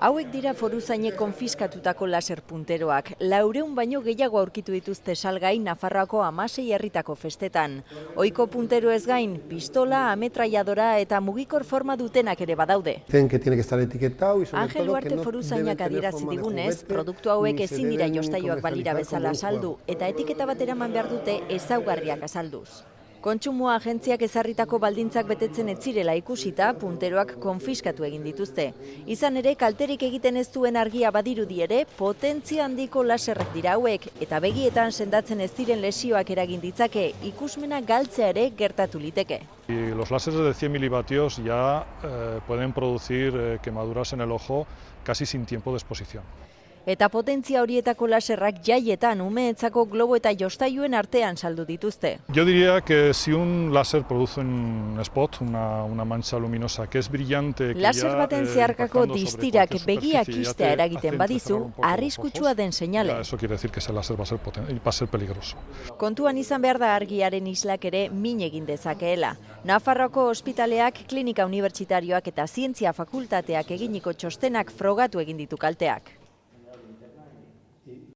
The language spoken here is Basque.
Hauek dira foruzainek konfiskatutako laser punteroak. 400 baino gehiago aurkitu dituzte salgai Nafarroako 16 herritako festetan. Ohiko puntero ez gain, pistola, ametralladora eta mugikor forma dutenak ere badaude. Angel Uarte foruzainak adierazi digunez, produktu hauek ezin dira jostaioak balira bezala saldu eta etiketa bat eraman behar dute ezaugarriak azalduz. Kontsumo agentziak ezarritako baldintzak betetzen ez zirela ikusita, punteroak konfiskatu egin dituzte. Izan ere, kalterik egiten ez duen argia badirudi ere, potentzia handiko laserrak dira hauek, eta begietan sendatzen ez diren lesioak eragin ditzake, ikusmena galtzea ere gertatu liteke. Los láseres de 100 milivatios ya pueden producir quemaduras en el ojo casi sin tiempo de exposición. Eta potentzia horietako laserrak jaietan umeetzako globo eta jostailuen artean saldu dituzte. Yo diría que si un láser produce un spot, una mancha luminosa que es brillante... Laser baten zeharkako distirak begiak istea eragiten badizu, arriskutsua den seinale. Eso quiere decir que ese láser va a ser peligroso. Kontuan izan behar da argiaren islak ere min egin dezakeela. Nafarroako ospitaleak, klinika unibertsitarioak eta zientzia fakultateak eginiko txostenak frogatu egin ditu kalteak.